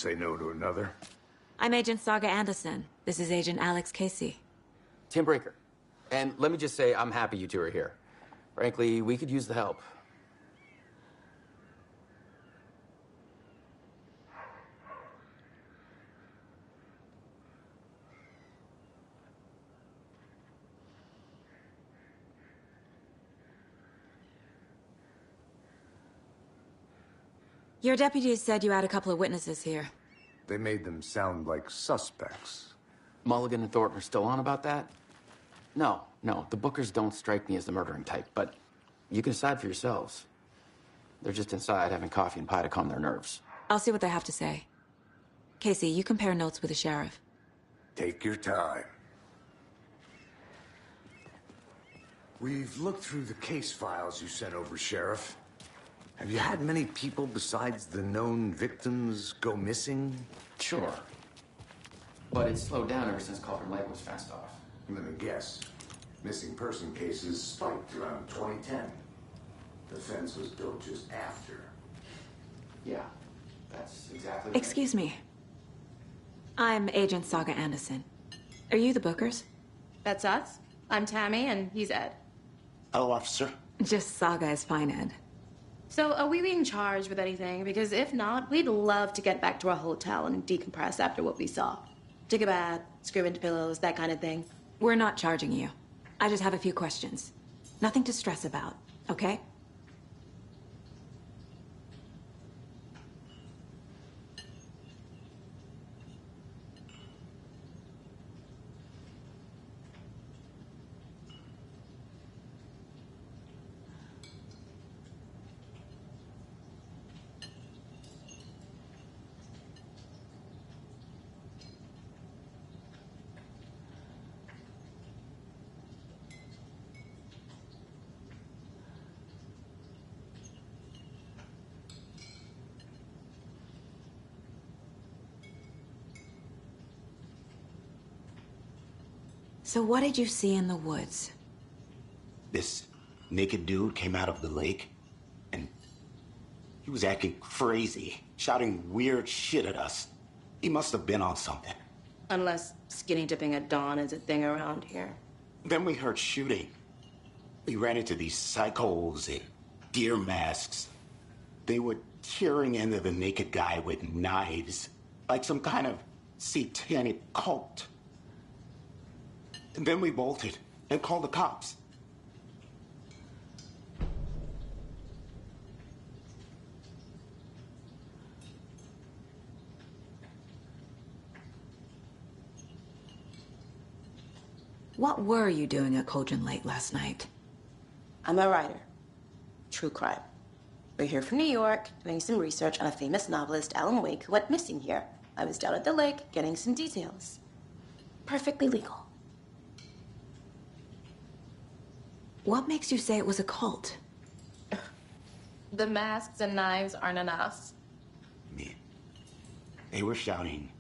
say no to another. I'm Agent Saga Anderson. This is Agent Alex Casey. Tim Breaker. And let me just say, I'm happy you two are here. Frankly, we could use the help. Your deputies said you had a couple of witnesses here. They made them sound like suspects. Mulligan and Thornton are still on about that? No, the Bookers don't strike me as the murdering type, but you can decide for yourselves. They're just inside having coffee and pie to calm their nerves. I'll see what they have to say. Casey, you compare notes with the sheriff. Take your time. We've looked through the case files you sent over, Sheriff. Have you had many people besides the known victims go missing? Sure. But it's slowed down ever since Cauldron Lake was fenced off. Let me guess. Missing person cases spiked around 2010. The fence was built just after. Yeah, that's exactly right. Excuse me. I'm Agent Saga Anderson. Are you the Bookers? That's us. I'm Tammy, and he's Ed. Hello, officer. Just Saga is fine, Ed. So, are we being charged with anything? Because if not, we'd love to get back to our hotel and decompress after what we saw. Take a bath, screw into pillows, that kind of thing. We're not charging you. I just have a few questions. Nothing to stress about, okay? So what did you see in the woods? This naked dude came out of the lake, and he was acting crazy, shouting weird shit at us. He must have been on something. Unless skinny dipping at dawn is a thing around here. Then we heard shooting. We ran into these psychos in deer masks. They were tearing into the naked guy with knives, like some kind of satanic cult. And then we bolted and called the cops. What were you doing at Cauldron Lake last night? I'm a writer. True crime. We're here from New York, doing some research on a famous novelist, Alan Wake, who went missing here. I was down at the lake, getting some details. Perfectly legal. What makes you say it was a cult? The masks and knives aren't enough. Man, they were shouting,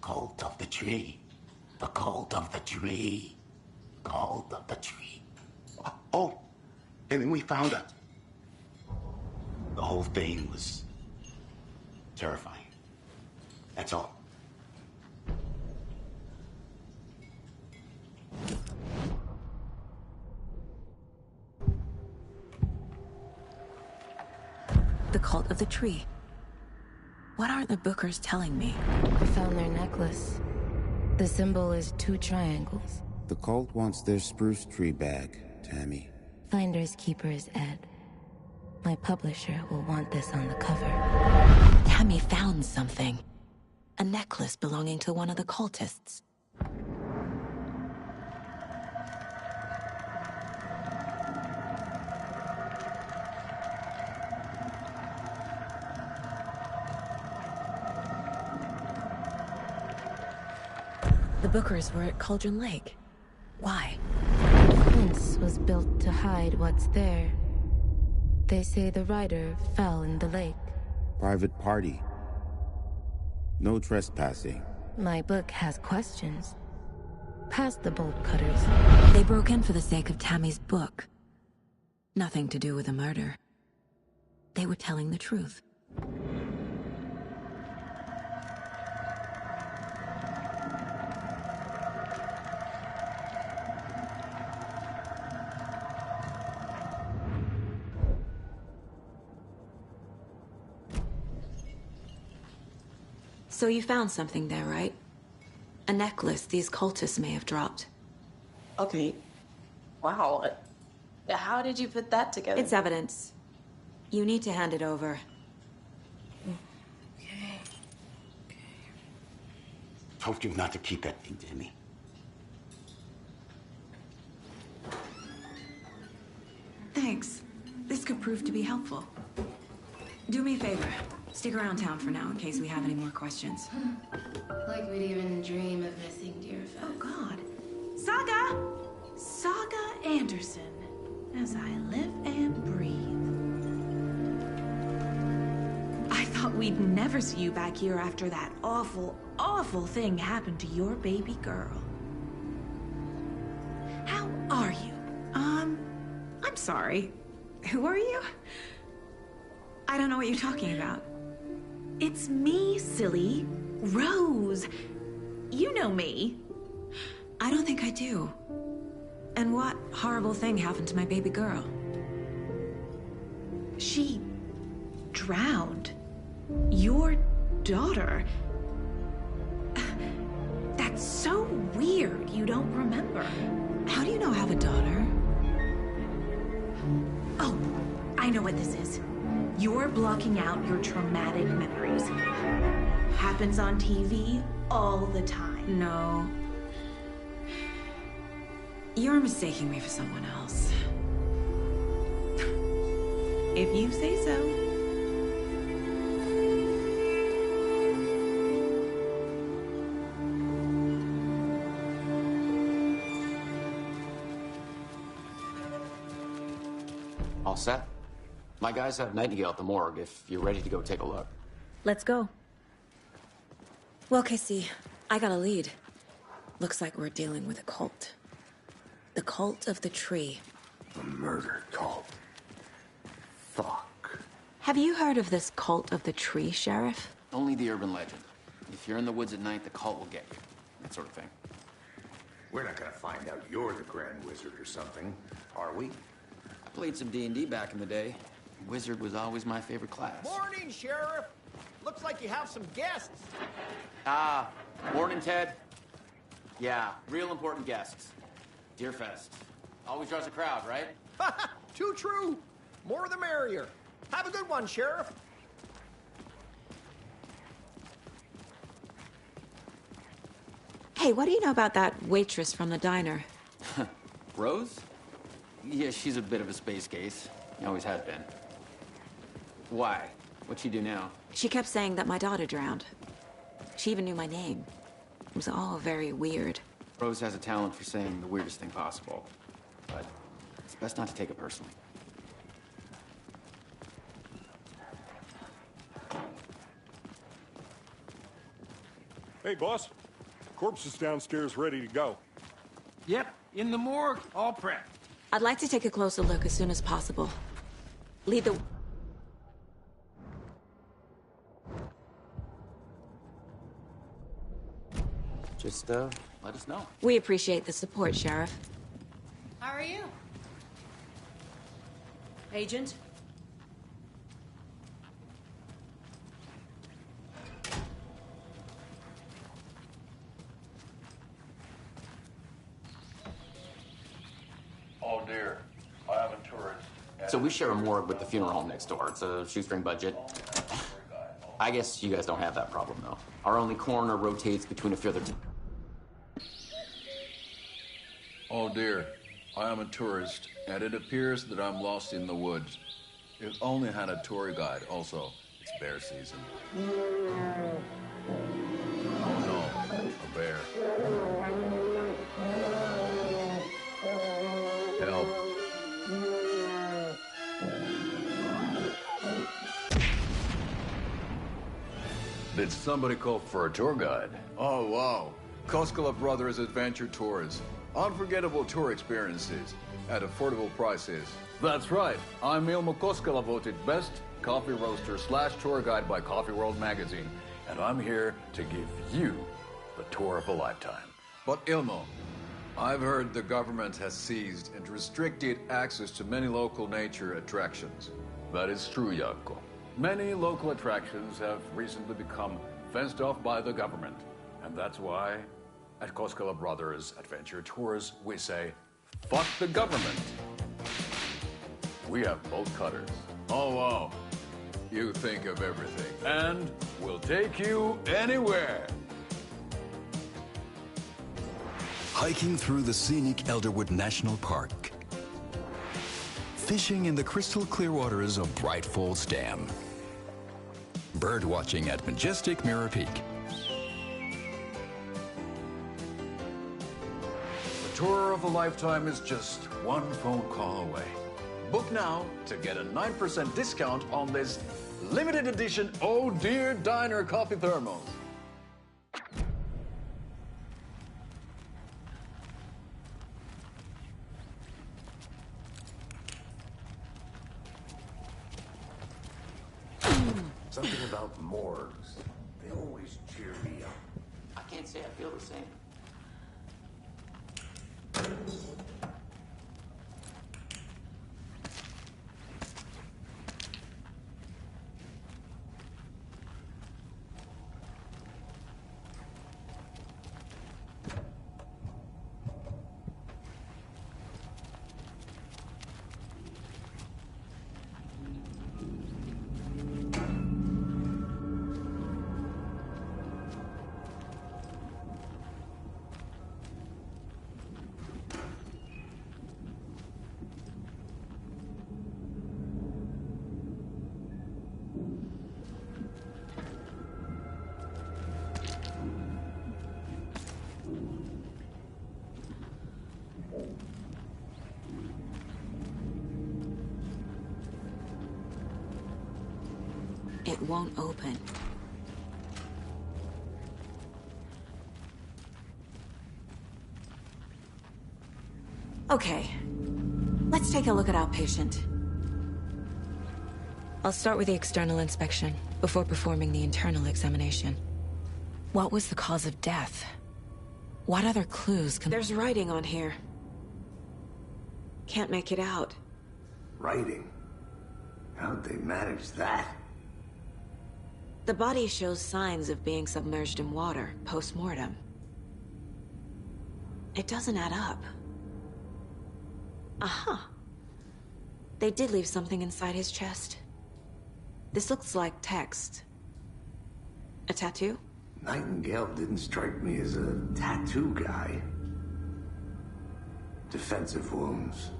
"Cult of the tree, the cult of the tree, cult of the tree." Oh, and then we found out. The whole thing was terrifying. That's all. The cult of the tree. What aren't the Bookers telling me? I found their necklace. The symbol is 2 triangles. The cult wants their spruce tree back, Tammy. Finders keepers, Ed. My publisher will want this on the cover. Tammy found something. A necklace belonging to one of the cultists. The Bookers were at Cauldron Lake. Why? The fence was built to hide what's there. They say the rider fell in the lake. Private party. No trespassing. My book has questions. Past the bolt cutters. They broke in for the sake of Tammy's book. Nothing to do with a murder. They were telling the truth. So you found something there, right? A necklace these cultists may have dropped. Okay. Wow. How did you put that together? It's evidence. You need to hand it over. Okay. Told you not to keep that thing, Tammy. Thanks. This could prove to be helpful. Do me a favor. Stick around town for now in case we have any more questions. Like we'd even dream of missing Deerfest. Oh, God. Saga! Saga Anderson. As I live and breathe. I thought we'd never see you back here after that awful, awful thing happened to your baby girl. How are you? I'm sorry. Who are you? I don't know what you're talking about. It's me, silly. Rose. You know me. I don't think I do. And what horrible thing happened to my baby girl? She drowned. Your daughter. That's so weird you don't remember. How do you know I have a daughter? Oh, I know what this is. You're blocking out your traumatic memories. Happens on TV all the time. No. You're mistaking me for someone else. If you say so. All set? My guys have Nightingale at the morgue if you're ready to go take a look. Let's go. Well, Casey, I got a lead. Looks like we're dealing with a cult. The Cult of the Tree. A murder cult. Fuck. Have you heard of this Cult of the Tree, Sheriff? Only the urban legend. If you're in the woods at night, the cult will get you. That sort of thing. We're not gonna find out you're the Grand Wizard or something, are we? I played some D&D back in the day. Wizard was always my favorite class. Morning, Sheriff. Looks like you have some guests. Ah, morning, Ted. Yeah, real important guests. Deerfest. Always draws a crowd, right? Too true. More the merrier. Have a good one, Sheriff. Hey, what do you know about that waitress from the diner? Rose? Yeah, she's a bit of a space case. Always has been. Why? What'd she do now? She kept saying that my daughter drowned. She even knew my name. It was all very weird. Rose has a talent for saying the weirdest thing possible. But it's best not to take it personally. Hey, boss. Corpse is downstairs ready to go. Yep, in the morgue, all prepped. I'd like to take a closer look as soon as possible. Lead the... Just, let us know. We appreciate the support, Sheriff. How are you? Agent? Oh dear, I have a tourist. So we share a morgue with the funeral home next door. It's a shoestring budget. I guess you guys don't have that problem, though. Our only coroner rotates between a few other... Oh dear, I am a tourist, and it appears that I'm lost in the woods. If only had a tour guide. Also, it's bear season. Oh no, a bear. Help. Did somebody call for a tour guide? Oh, wow. Koskela Brothers Adventure Tours. Unforgettable tour experiences at affordable prices. That's right. I'm Ilmo Koskela, voted best coffee roaster / tour guide by Coffee World magazine. And I'm here to give you the tour of a lifetime. But Ilmo, I've heard the government has seized and restricted access to many local nature attractions. That is true, Jaakko. Many local attractions have recently become fenced off by the government. And that's why, at Koskela Brothers Adventure Tours, we say, fuck the government. We have bolt cutters. Oh, wow. You think of everything. And we'll take you anywhere. Hiking through the scenic Elderwood National Park. Fishing in the crystal clear waters of Bright Falls Dam. Bird watching at majestic Mirror Peak. The tour of a lifetime is just one phone call away. Book now to get a 9% discount on this limited edition Oh Dear Diner coffee thermos. Something about morgues. They always cheer me up. I can't say I feel the same. It won't open. Okay. Let's take a look at our patient. I'll start with the external inspection before performing the internal examination. What was the cause of death? What other clues can... There's writing on here. Can't make it out. Writing? How'd they manage that? The body shows signs of being submerged in water, post-mortem. It doesn't add up. Aha. They did leave something inside his chest. This looks like text. A tattoo? Nightingale didn't strike me as a tattoo guy. Defensive wounds.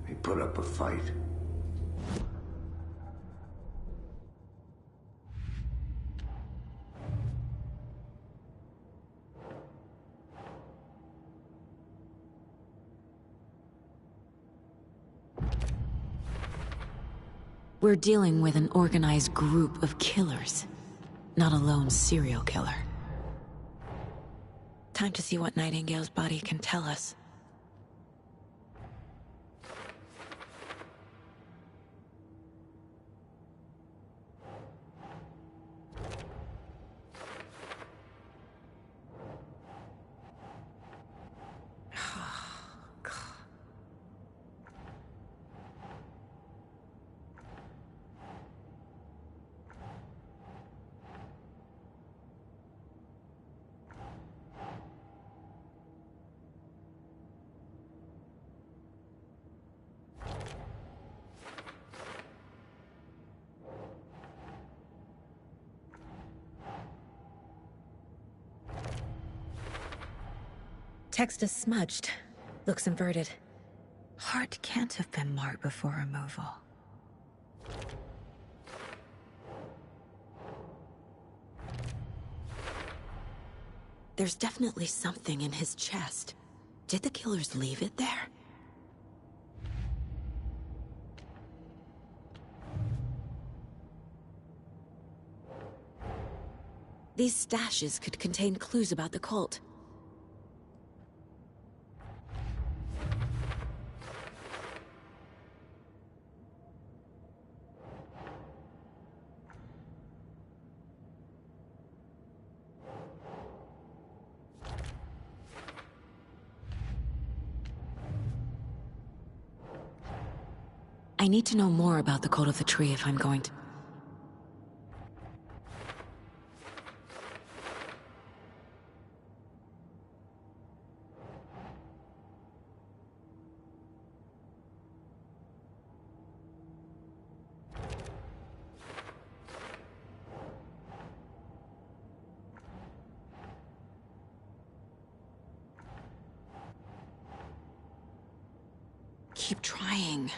He put up a fight. We're dealing with an organized group of killers, not a lone serial killer. Time to see what Nightingale's body can tell us. Text is smudged. Looks inverted. Heart can't have been marked before removal. There's definitely something in his chest. Did the killers leave it there? These stashes could contain clues about the cult. I need to know more about the Cult of the Tree if I'm going to... keep trying.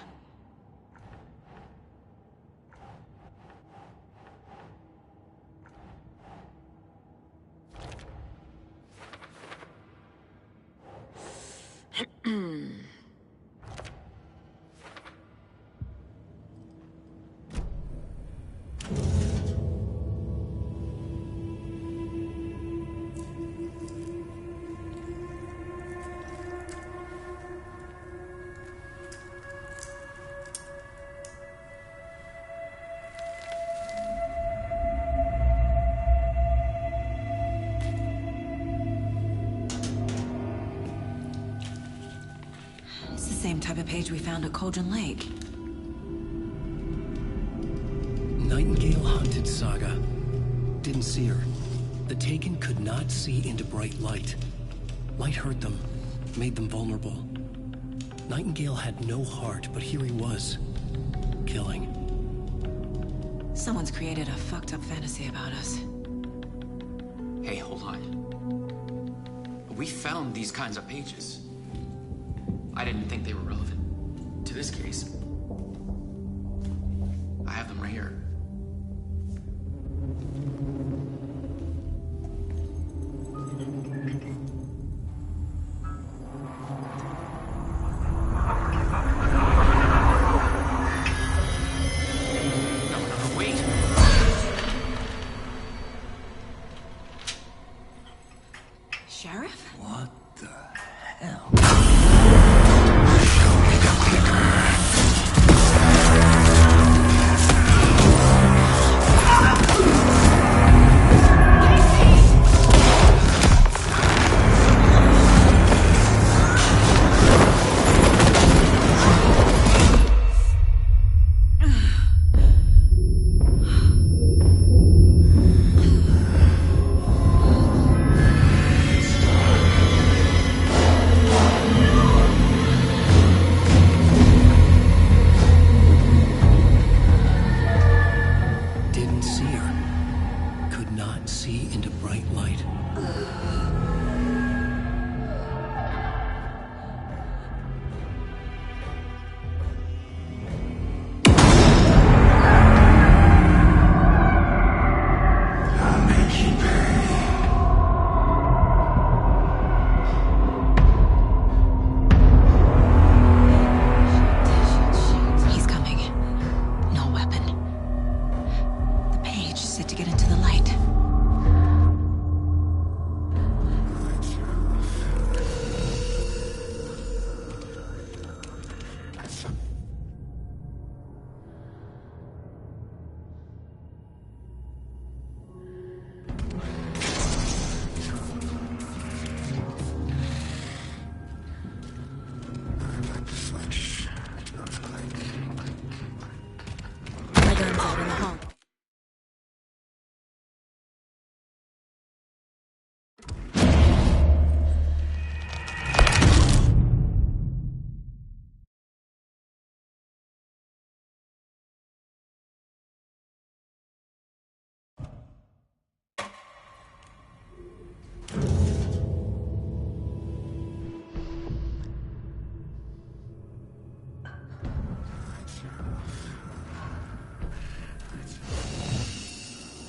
It's the same type of page we found at Cauldron Lake. Nightingale hunted Saga. Didn't see her. The Taken could not see into bright light. Light hurt them, made them vulnerable. Nightingale had no heart, but here he was, killing. Someone's created a fucked up fantasy about us. Hey, hold on. We found these kinds of pages. I didn't think they were relevant to this case. I have them right here. No, wait. Sheriff? What the hell? Didn't see her. Could not see into bright light. I'll make you pay. He's coming. No weapon. The page set to get into the light. My gun's out in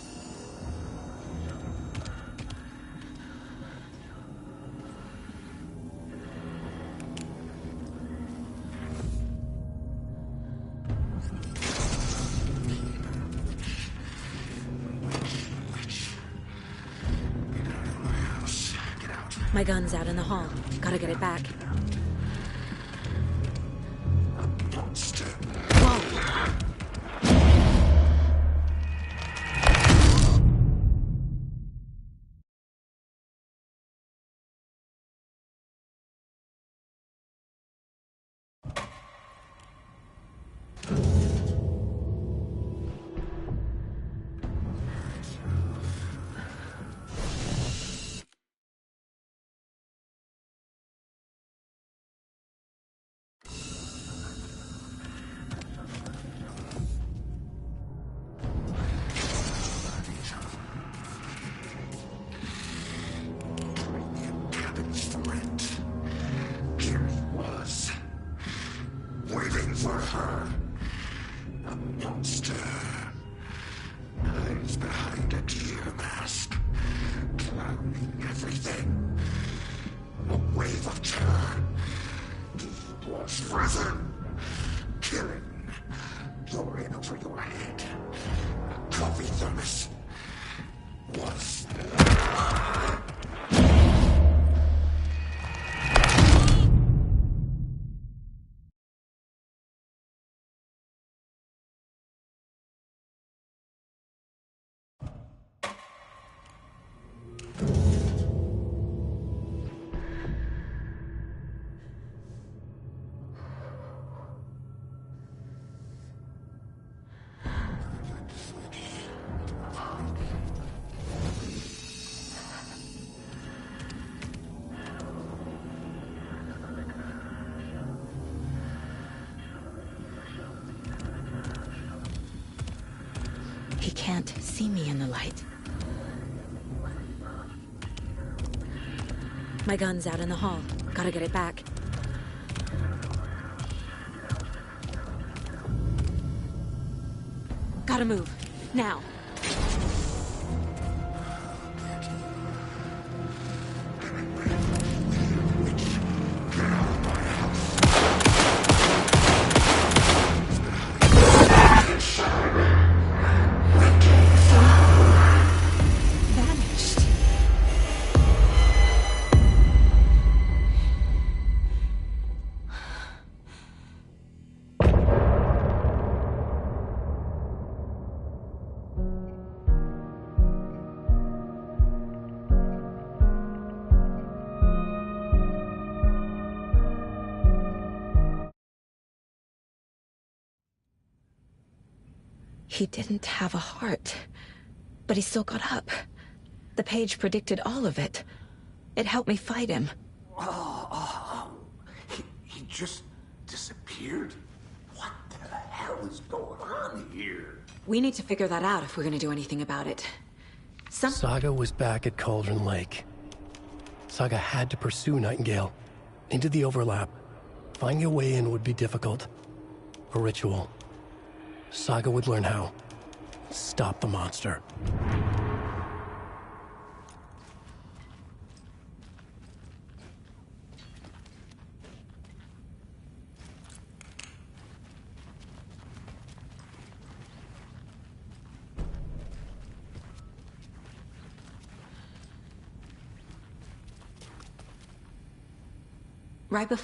the hall. My gun's out in the hall. Gotta get it back. everything. A wave of terror was frozen, killing your in over your head. Coffee thermos was. He can't see me in the light. My gun's out in the hall. Gotta get it back. Gotta move. Now. He didn't have a heart, but he still got up. The page predicted all of it. It helped me fight him. He just disappeared? What the hell is going on here? We need to figure that out if we're gonna do anything about it. Saga was back at Cauldron Lake. Saga had to pursue Nightingale. Into the overlap. Finding a way in would be difficult. A ritual. Saga would learn how. Stop the monster. Right before